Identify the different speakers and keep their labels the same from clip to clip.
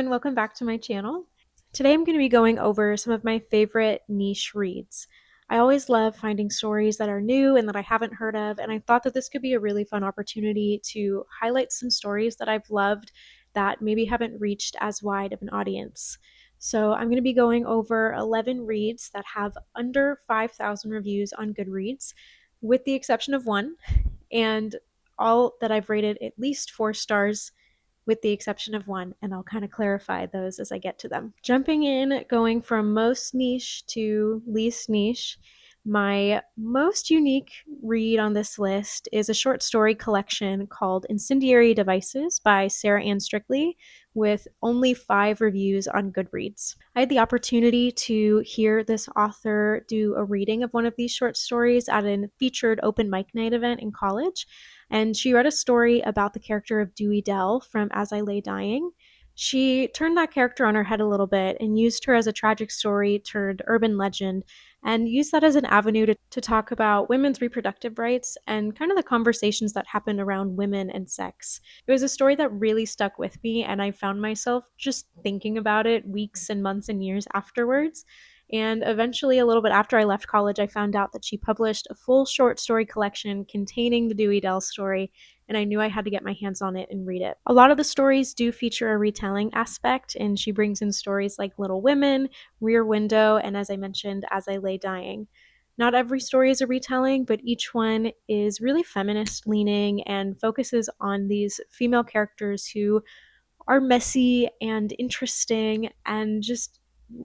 Speaker 1: everyone, welcome back to my channel. Today I'm going to be going over some of my favorite niche reads. I always love finding stories that are new and that I haven't heard of, and I thought that this could be a really fun opportunity to highlight some stories that I've loved that maybe haven't reached as wide of an audience. So I'm going to be going over 11 reads that have under 5,000 reviews on Goodreads, with the exception of one, and all that I've rated at least 4 stars with the exception of one, and I'll kind of clarify those as I get to them. Jumping in, going from most niche to least niche, my most unique read on this list is a short story collection called Incendiary Devices by Sarah Ann Strictly, with only 5 reviews on Goodreads. I had the opportunity to hear this author do a reading of one of these short stories at a featured open mic night event in college, and she read a story about the character of Dewey Dell from As I Lay Dying. She turned that character on her head a little bit and used her as a tragic story turned urban legend, and used that as an avenue to talk about women's reproductive rights and kind of the conversations that happen around women and sex. It was a story that really stuck with me, and I found myself just thinking about it weeks and months and years afterwards. And eventually, a little bit after I left college, I found out that she published a full short story collection containing the Dewey Dell story, and I knew I had to get my hands on it and read it. A lot of the stories do feature a retelling aspect, and she brings in stories like Little Women, Rear Window, and as I mentioned, As I Lay Dying. Not every story is a retelling, but each one is really feminist leaning and focuses on these female characters who are messy and interesting and just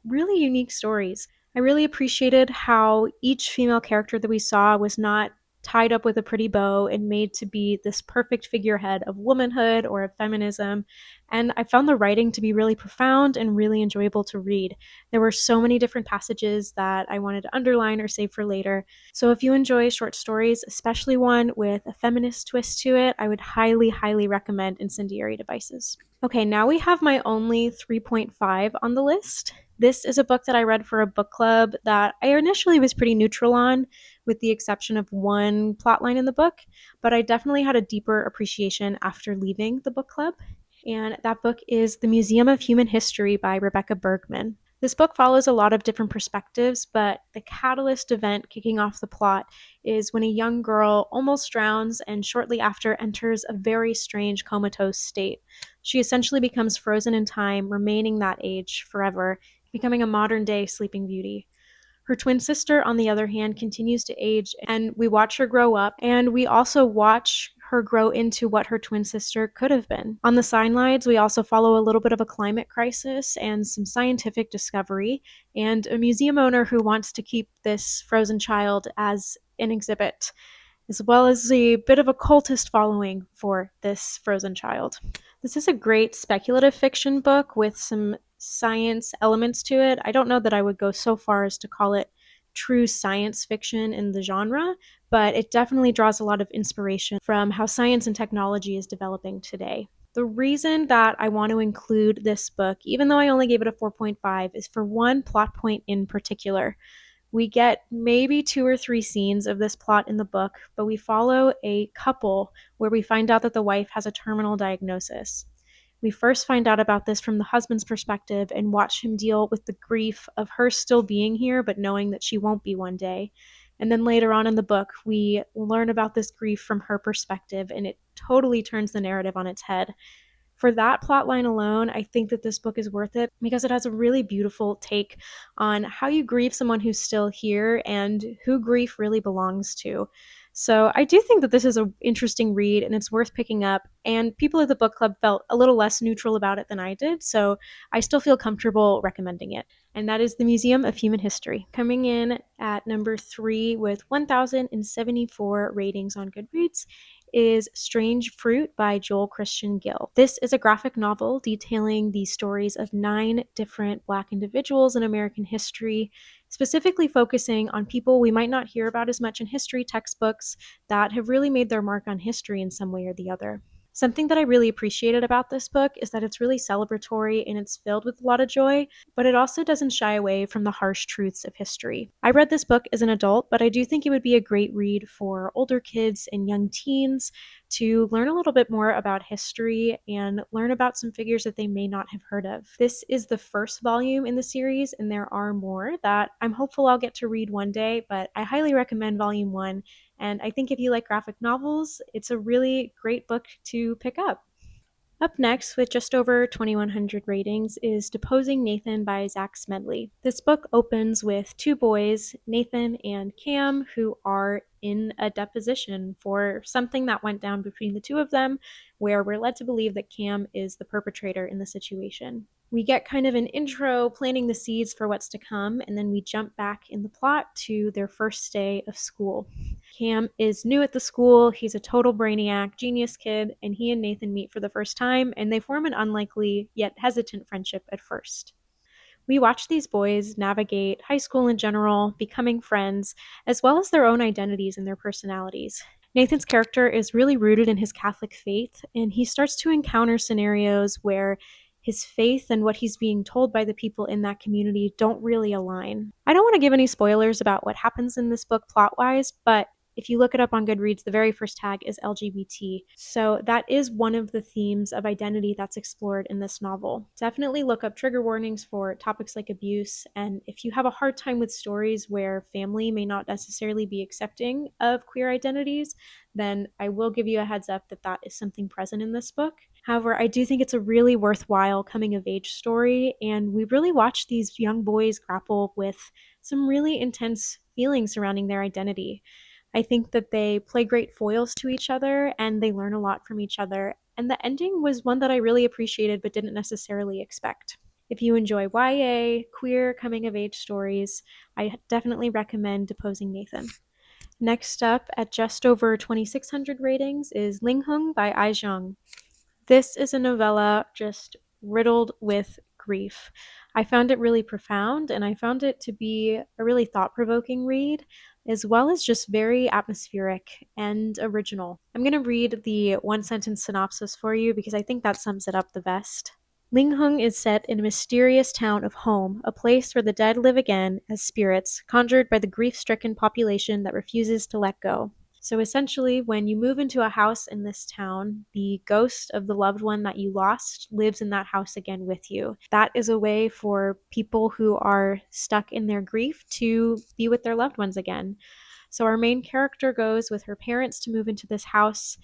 Speaker 1: really unique stories. I really appreciated how each female character that we saw was not tied up with a pretty bow and made to be this perfect figurehead of womanhood or of feminism. And I found the writing to be really profound and really enjoyable to read. There were so many different passages that I wanted to underline or save for later. So if you enjoy short stories, especially one with a feminist twist to it, I would highly, highly recommend Incendiary Devices. Okay, now we have my only 3.5 on the list. This is a book that I read for a book club that I initially was pretty neutral on, with the exception of one plotline in the book, but I definitely had a deeper appreciation after leaving the book club. And that book is The Museum of Human History by Rebecca Bergman. This book follows a lot of different perspectives, but the catalyst event kicking off the plot is when a young girl almost drowns and shortly after enters a very strange comatose state. She essentially becomes frozen in time, remaining that age forever, becoming a modern-day Sleeping Beauty. Her twin sister, on the other hand, continues to age, and we watch her grow up, and we also watch her grow into what her twin sister could have been. On the sidelines, we also follow a little bit of a climate crisis and some scientific discovery, and a museum owner who wants to keep this frozen child as an exhibit, as well as a bit of a cultist following for this frozen child. This is a great speculative fiction book with some science elements to it. I don't know that I would go so far as to call it true science fiction in the genre, but it definitely draws a lot of inspiration from how science and technology is developing today. The reason that I want to include this book, even though I only gave it a 4.5, is for one plot point in particular. We get maybe 2 or 3 scenes of this plot in the book, but we follow a couple where we find out that the wife has a terminal diagnosis. We first find out about this from the husband's perspective and watch him deal with the grief of her still being here, but knowing that she won't be one day. And then later on in the book, we learn about this grief from her perspective, and it totally turns the narrative on its head. For that plot line alone, I think that this book is worth it because it has a really beautiful take on how you grieve someone who's still here and who grief really belongs to. So I do think that this is an interesting read and it's worth picking up. And people at the book club felt a little less neutral about it than I did, so I still feel comfortable recommending it. And that is The Museum of Human History, coming in at number 3 with 1,074 ratings on Goodreads, is Strange Fruit by Joel Christian Gill. This is a graphic novel detailing the stories of 9 different Black individuals in American history, specifically focusing on people we might not hear about as much in history textbooks that have really made their mark on history in some way or the other. Something that I really appreciated about this book is that it's really celebratory and it's filled with a lot of joy, but it also doesn't shy away from the harsh truths of history. I read this book as an adult, but I do think it would be a great read for older kids and young teens to learn a little bit more about history and learn about some figures that they may not have heard of. This is the first volume in the series, and there are more that I'm hopeful I'll get to read one day, but I highly recommend Volume 1. And I think if you like graphic novels, it's a really great book to pick up. Up next, with just over 2,100 ratings, is Deposing Nathan by Zach Smedley. This book opens with two boys, Nathan and Cam, who are in a deposition for something that went down between the two of them, where we're led to believe that Cam is the perpetrator in the situation. We get kind of an intro planting the seeds for what's to come, and then we jump back in the plot to their first day of school. Cam is new at the school. He's a total brainiac, genius kid, and he and Nathan meet for the first time, and they form an unlikely yet hesitant friendship at first. We watch these boys navigate high school in general, becoming friends, as well as their own identities and their personalities. Nathan's character is really rooted in his Catholic faith, and he starts to encounter scenarios where his faith and what he's being told by the people in that community don't really align. I don't want to give any spoilers about what happens in this book plot wise, but if you look it up on Goodreads, the very first tag is LGBT. So that is one of the themes of identity that's explored in this novel. Definitely look up trigger warnings for topics like abuse. And if you have a hard time with stories where family may not necessarily be accepting of queer identities, then I will give you a heads up that that is something present in this book. However, I do think it's a really worthwhile coming of age story, and we really watch these young boys grapple with some really intense feelings surrounding their identity. I think that they play great foils to each other and they learn a lot from each other. And the ending was one that I really appreciated but didn't necessarily expect. If you enjoy YA, queer coming of age stories, I definitely recommend Deposing Nathan. Next up, at just over 2,600 ratings, is Ling Hung by Ai Zhang. This is a novella just riddled with grief. I found it really profound, and I found it to be a really thought provoking read, as well as just very atmospheric and original. I'm going to read the one sentence synopsis for you because I think that sums it up the best. Ling Hung is set in a mysterious town of Home, a place where the dead live again as spirits, conjured by the grief stricken population that refuses to let go. So essentially, when you move into a house in this town, the ghost of the loved one that you lost lives in that house again with you. That is a way for people who are stuck in their grief to be with their loved ones again. So our main character goes with her parents to move into this house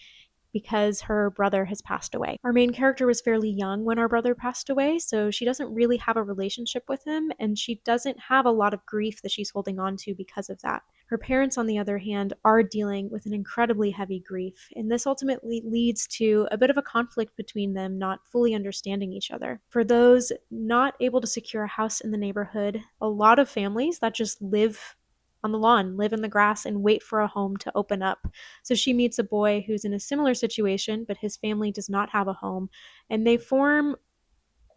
Speaker 1: because her brother has passed away. Our main character was fairly young when our brother passed away, so she doesn't really have a relationship with him, and she doesn't have a lot of grief that she's holding on to because of that. Her parents, on the other hand, are dealing with an incredibly heavy grief, and this ultimately leads to a bit of a conflict between them not fully understanding each other. For those not able to secure a house in the neighborhood, a lot of families that just live on the lawn, live in the grass, and wait for a home to open up. So she meets a boy who's in a similar situation, but his family does not have a home, and they form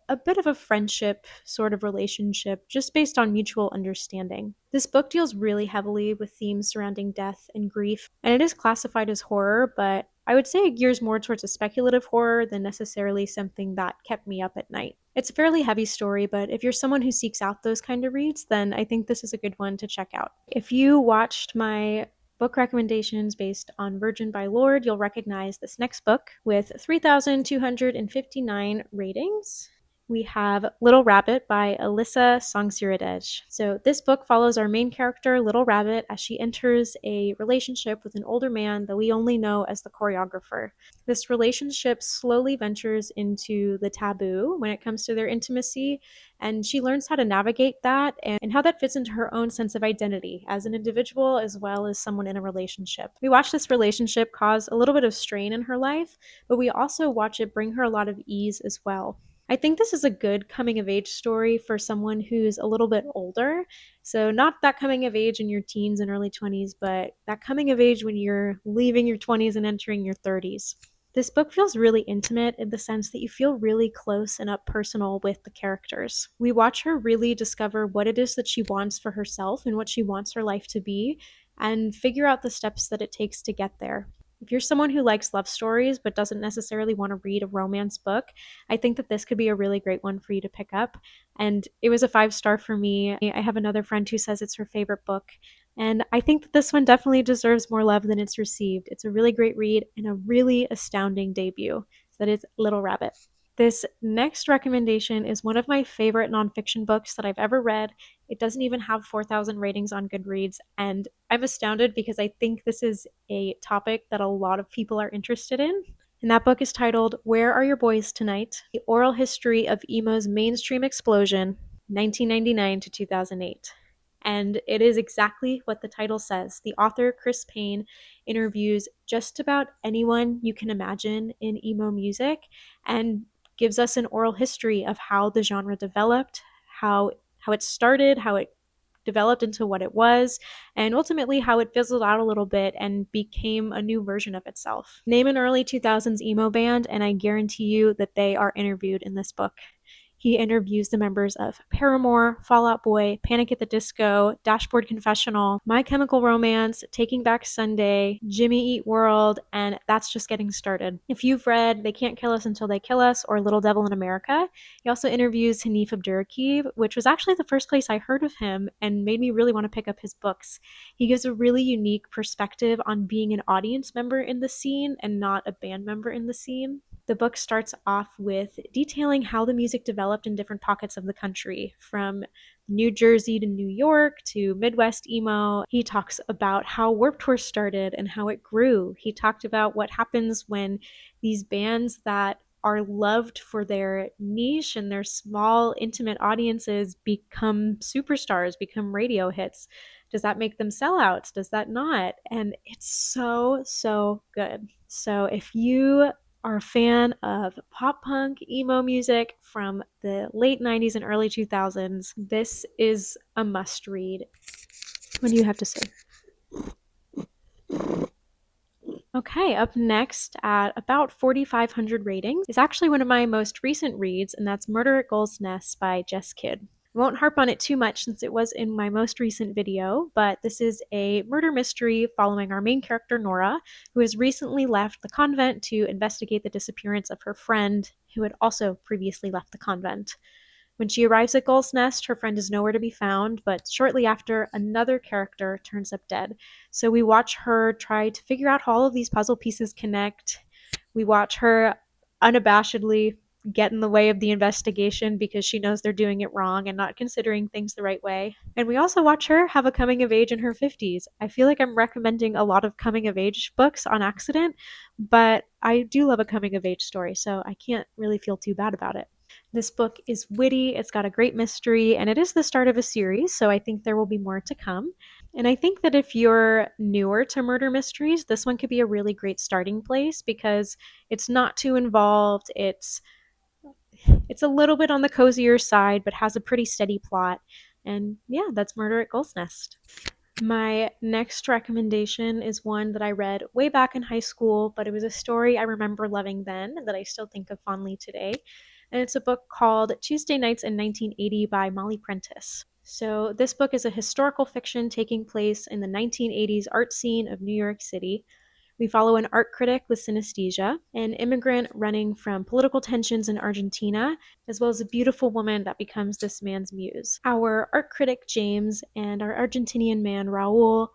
Speaker 1: a bit of a friendship sort of relationship just based on mutual understanding. This book deals really heavily with themes surrounding death and grief, and it is classified as horror, but I would say it gears more towards a speculative horror than necessarily something that kept me up at night. It's a fairly heavy story, but if you're someone who seeks out those kind of reads, then I think this is a good one to check out. If you watched my book recommendations based on Virgin by Lord, you'll recognize this next book with 3,259 ratings. We have Little Rabbit by Alyssa Songsiradej. So this book follows our main character, Little Rabbit, as she enters a relationship with an older man that we only know as the choreographer. This relationship slowly ventures into the taboo when it comes to their intimacy, and she learns how to navigate that and how that fits into her own sense of identity as an individual as well as someone in a relationship. We watch this relationship cause a little bit of strain in her life, but we also watch it bring her a lot of ease as well. I think this is a good coming of age story for someone who's a little bit older. So, not that coming of age in your teens and early 20s, but that coming of age when you're leaving your 20s and entering your 30s. This book feels really intimate in the sense that you feel really close and up personal with the characters. We watch her really discover what it is that she wants for herself and what she wants her life to be, and figure out the steps that it takes to get there. If you're someone who likes love stories but doesn't necessarily want to read a romance book, I think that this could be a really great one for you to pick up. And it was a 5-star for me. I have another friend who says it's her favorite book And I think that this one definitely deserves more love than it's received. It's a really great read and a really astounding debut. So that is Little Rabbit. This next recommendation is one of my favorite nonfiction books that I've ever read. It doesn't even have 4,000 ratings on Goodreads, and I'm astounded because I think this is a topic that a lot of people are interested in. And that book is titled Where Are Your Boys Tonight? The Oral History of Emo's Mainstream Explosion, 1999 to 2008. And it is exactly what the title says. The author, Chris Payne, interviews just about anyone you can imagine in emo music and gives us an oral history of how the genre developed, how it started, how it developed into what it was, and ultimately how it fizzled out a little bit and became a new version of itself. Name an early 2000s emo band, and I guarantee you that they are interviewed in this book. He interviews the members of Paramore, Fall Out Boy, Panic at the Disco, Dashboard Confessional, My Chemical Romance, Taking Back Sunday, Jimmy Eat World, and That's Just Getting Started. If you've read They Can't Kill Us Until They Kill Us or Little Devil in America, he also interviews Hanif Abdurraqib, which was actually the first place I heard of him and made me really want to pick up his books. He gives a really unique perspective on being an audience member in the scene and not a band member in the scene. The book starts off with detailing how the music developed in different pockets of the country, from New Jersey to New York to Midwest emo. He talks about how Warped Tour started and how it grew. He talked about what happens when these bands that are loved for their niche and their small, intimate audiences become superstars, become radio hits. Does that make them sellouts? Does that not? And it's so, so good. So if you are a fan of pop punk, emo music from the late 90s and early 2000s, this is a must read. What do you have to say? Okay, up next at about 4,500 ratings is actually one of my most recent reads, and that's Murder at Gull's Nest by Jess Kidd. I won't harp on it too much since it was in my most recent video, but this is a murder mystery following our main character, Nora, who has recently left the convent to investigate the disappearance of her friend, who had also previously left the convent. When she arrives at Gull's Nest, her friend is nowhere to be found, but shortly after, another character turns up dead. So we watch her try to figure out how all of these puzzle pieces connect. We watch her unabashedly get in the way of the investigation because she knows they're doing it wrong and not considering things the right way. And we also watch her have a coming of age in her 50s. I feel like I'm recommending a lot of coming of age books on accident, but I do love a coming of age story, so I can't really feel too bad about it. This book is witty, it's got a great mystery, and it is the start of a series, so I think there will be more to come. And I think that if you're newer to murder mysteries, this one could be a really great starting place because it's not too involved. It's a little bit on the cozier side, but has a pretty steady plot. And yeah, that's Murder at Gull's Nest. My next recommendation is one that I read way back in high school, but it was a story I remember loving then that I still think of fondly today. And it's a book called Tuesday Nights in 1980 by Molly Prentice. So, this book is a historical fiction taking place in the 1980s art scene of New York City. We follow an art critic with synesthesia, an immigrant running from political tensions in Argentina, as well as a beautiful woman that becomes this man's muse. Our art critic, James, and our Argentinian man, Raul,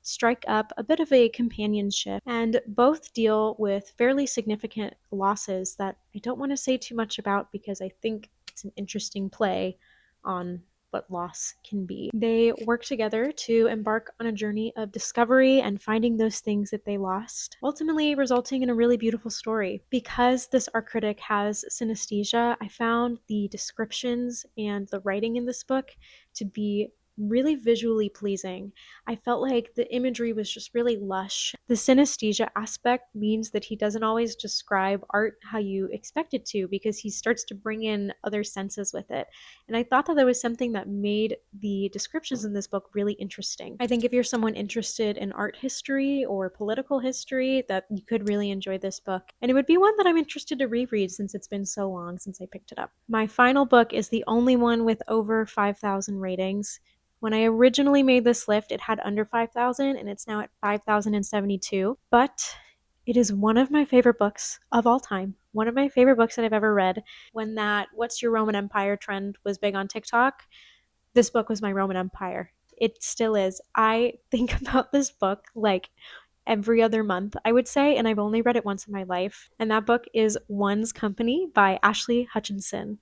Speaker 1: strike up a bit of a companionship, and both deal with fairly significant losses that I don't want to say too much about because I think it's an interesting play on what loss can be. They work together to embark on a journey of discovery and finding those things that they lost, ultimately resulting in a really beautiful story. Because this art critic has synesthesia, I found the descriptions and the writing in this book to be really visually pleasing. I felt like the imagery was just really lush. The synesthesia aspect means that he doesn't always describe art how you expect it to because he starts to bring in other senses with it. And I thought that there was something that made the descriptions in this book really interesting. I think if you're someone interested in art history or political history, that you could really enjoy this book. And it would be one that I'm interested to reread since it's been so long since I picked it up. My final book is the only one with over 5,000 ratings. When I originally made this list, it had under 5,000 and it's now at 5,072. But it is one of my favorite books of all time. One of my favorite books that I've ever read. When that What's Your Roman Empire trend was big on TikTok, this book was my Roman Empire. it still is. I think about this book like every other month, I would say, and I've only read it once in my life. And that book is One's Company by Ashley Hutchinson.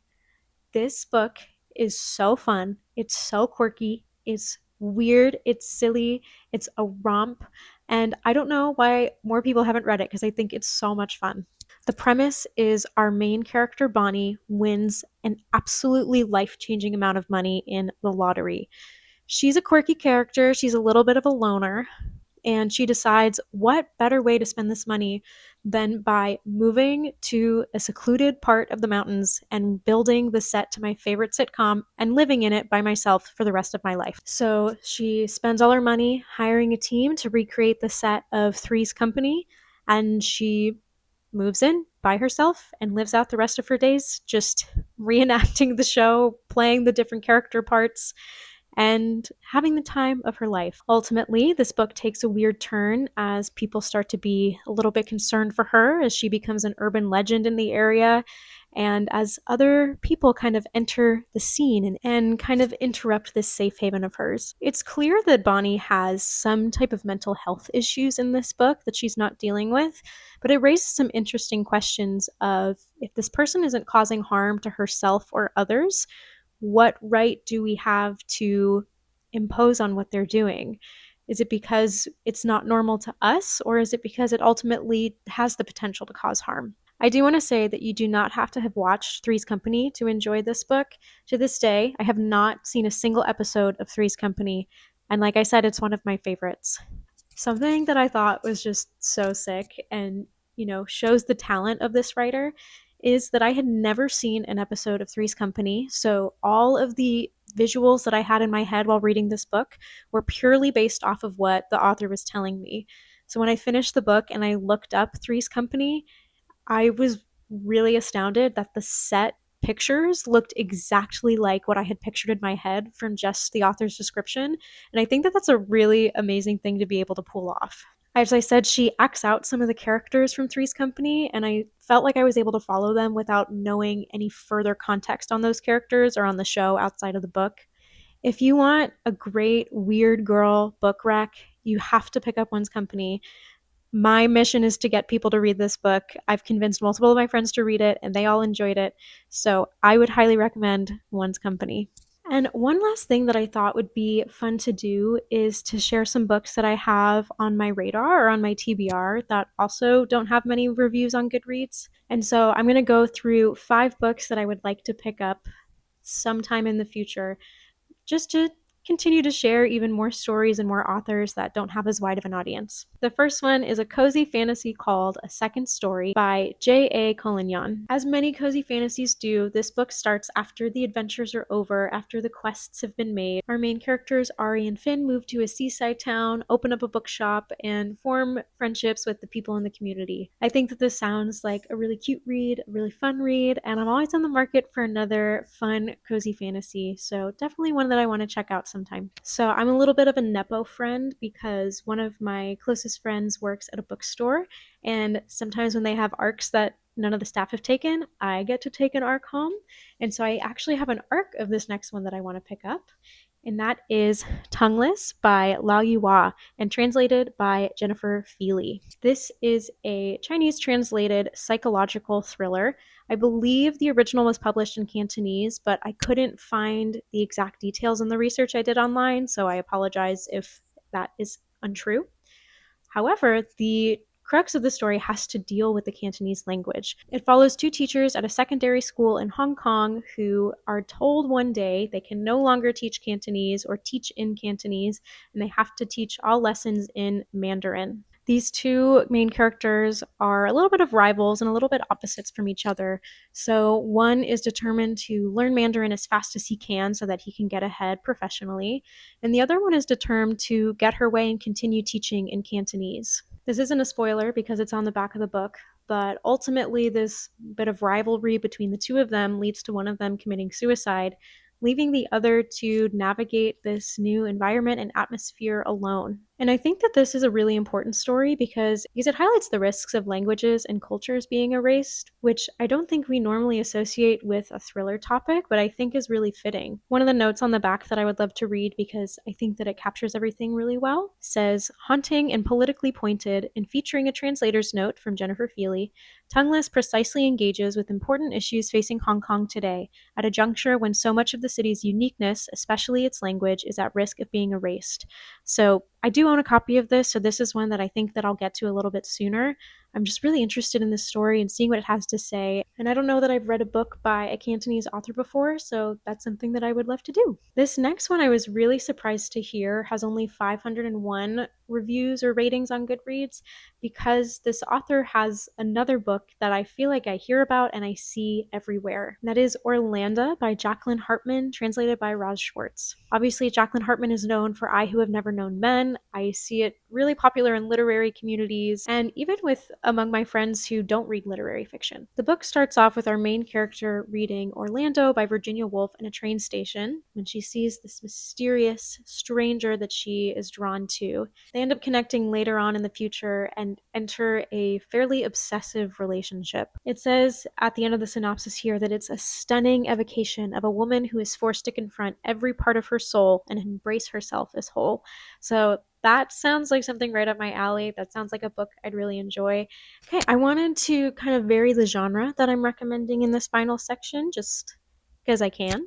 Speaker 1: This book is so fun. It's so quirky. It's weird. It's silly. It's a romp. And I don't know why more people haven't read it because I think it's so much fun. The premise is our main character, Bonnie, wins an absolutely life changing amount of money in the lottery. She's a quirky character. She's a little bit of a loner, and she decides what better way to spend this money than by moving to a secluded part of the mountains and building the set to my favorite sitcom and living in it by myself for the rest of my life. So she spends all her money hiring a team to recreate the set of Three's Company, and she moves in by herself and lives out the rest of her days just reenacting the show, playing the different character parts, and having the time of her life. Ultimately, this book takes a weird turn as people start to be a little bit concerned for her as she becomes an urban legend in the area, and as other people kind of enter the scene and kind of interrupt this safe haven of hers. It's clear that Bonnie has some type of mental health issues in this book that she's not dealing with, but it raises some interesting questions of if this person isn't causing harm to herself or others, what right do we have to impose on what they're doing? Is it because it's not normal to us, or is it because it ultimately has the potential to cause harm? I do want to say that you do not have to have watched Three's Company to enjoy this book. To this day, I have not seen a single episode of Three's Company, and like I said, it's one of my favorites. Something that I thought was just so sick and, shows the talent of this writer is that I had never seen an episode of Three's Company. So all of the visuals that I had in my head while reading this book were purely based off of what the author was telling me. So when I finished the book and I looked up Three's Company, I was really astounded that the set pictures looked exactly like what I had pictured in my head from just the author's description. And I think that that's a really amazing thing to be able to pull off. As I said, she acts out some of the characters from Three's Company, and I felt like I was able to follow them without knowing any further context on those characters or on the show outside of the book. If you want a great weird girl book rec, you have to pick up One's Company. My mission is to get people to read this book. I've convinced multiple of my friends to read it, and they all enjoyed it. So I would highly recommend One's Company. And one last thing that I thought would be fun to do is to share some books that I have on my radar or on my TBR that also don't have many reviews on Goodreads. And so I'm going to go through 5 books that I would like to pick up sometime in the future, just to continue to share even more stories and more authors that don't have as wide of an audience. The first one is a cozy fantasy called A Second Story by J.A. Collignon. As many cozy fantasies do, this book starts after the adventures are over, after the quests have been made. Our main characters, Ari and Finn, move to a seaside town, open up a bookshop, and form friendships with the people in the community. I think that this sounds like a really cute read, a really fun read, and I'm always on the market for another fun, cozy fantasy, so definitely one that I want to check out sometime. So I'm a little bit of a Nepo friend because one of my closest friends works at a bookstore, and sometimes when they have arcs that none of the staff have taken, I get to take an arc home. And so I actually have an arc of this next one that I want to pick up, and that is Tongueless by Lao Yuhua and translated by Jennifer Feely. This is a Chinese translated psychological thriller. I believe the original was published in Cantonese, but I couldn't find the exact details in the research I did online, so I apologize if that is untrue. However, the crux of the story has to deal with the Cantonese language. It follows 2 teachers at a secondary school in Hong Kong who are told one day they can no longer teach Cantonese or teach in Cantonese, and they have to teach all lessons in Mandarin. These 2 main characters are a little bit of rivals and a little bit opposites from each other. So one is determined to learn Mandarin as fast as he can so that he can get ahead professionally, and the other one is determined to get her way and continue teaching in Cantonese. This isn't a spoiler because it's on the back of the book, but ultimately this bit of rivalry between the 2 of them leads to one of them committing suicide, leaving the other to navigate this new environment and atmosphere alone. And I think that this is a really important story because it highlights the risks of languages and cultures being erased, which I don't think we normally associate with a thriller topic, but I think is really fitting. One of the notes on the back that I would love to read because I think that it captures everything really well says, haunting and politically pointed, and featuring a translator's note from Jennifer Feely, Tongueless precisely engages with important issues facing Hong Kong today at a juncture when so much of the city's uniqueness, especially its language, is at risk of being erased. So I do own a copy of this, so this is one that I think that I'll get to a little bit sooner. I'm just really interested in this story and seeing what it has to say. And I don't know that I've read a book by a Cantonese author before, so that's something that I would love to do. This next one I was really surprised to hear has only 501 reviews or ratings on Goodreads because this author has another book that I feel like I hear about and I see everywhere. And that is Orlando by Jacqueline Hartman, translated by Roz Schwartz. Obviously, Jacqueline Hartman is known for I Who Have Never Known Men. I see it really popular in literary communities and even with among my friends who don't read literary fiction. The book starts off with our main character reading Orlando by Virginia Woolf in a train station when she sees this mysterious stranger that she is drawn to. They end up connecting later on in the future and enter a fairly obsessive relationship. It says at the end of the synopsis here that it's a stunning evocation of a woman who is forced to confront every part of her soul and embrace herself as whole. So that sounds like something right up my alley. That sounds like a book I'd really enjoy. Okay, I wanted to kind of vary the genre that I'm recommending in this final section just because I can.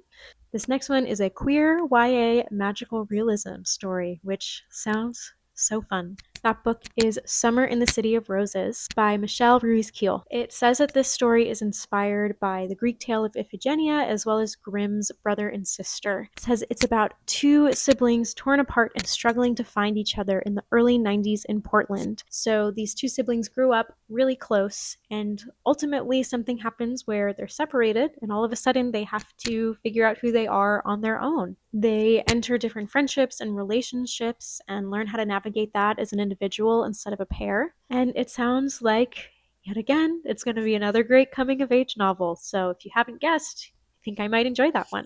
Speaker 1: This next one is a queer YA magical realism story, which sounds so fun. That book is Summer in the City of Roses by Michelle Ruiz-Keel. It says that this story is inspired by the Greek tale of Iphigenia as well as Grimm's brother and sister. It says it's about two siblings torn apart and struggling to find each other in the early 90s in Portland. So these two siblings grew up really close and ultimately something happens where they're separated and all of a sudden they have to figure out who they are on their own. They enter different friendships and relationships and learn how to navigate that as an individual instead of a pair. And it sounds like, yet again, it's going to be another great coming of age novel. So if you haven't guessed, I think I might enjoy that one.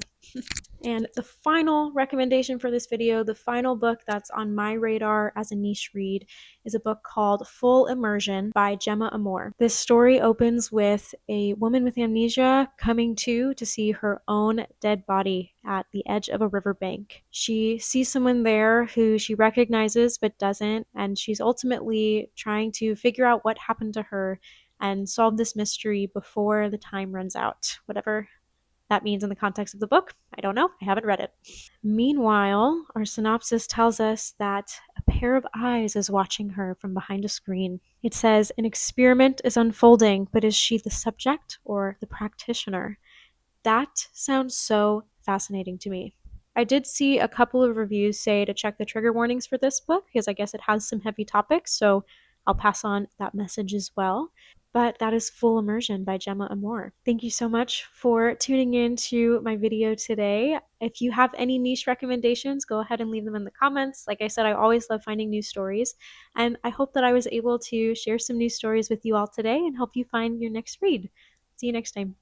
Speaker 1: And the final recommendation for this video, the final book that's on my radar as a niche read, is a book called Full Immersion by Gemma Amor. This story opens with a woman with amnesia coming to see her own dead body at the edge of a riverbank. She sees someone there who she recognizes but doesn't, and she's ultimately trying to figure out what happened to her and solve this mystery before the time runs out. Whatever that means in the context of the book, I don't know. I haven't read it. Meanwhile, our synopsis tells us that a pair of eyes is watching her from behind a screen. It says, an experiment is unfolding, but is she the subject or the practitioner? That sounds so fascinating to me. I did see a couple of reviews say to check the trigger warnings for this book because I guess it has some heavy topics, so I'll pass on that message as well. But that is Full Immersion by Gemma Amor. Thank you so much for tuning in to my video today. If you have any niche recommendations, go ahead and leave them in the comments. Like I said, I always love finding new stories, and I hope that I was able to share some new stories with you all today and help you find your next read. See you next time.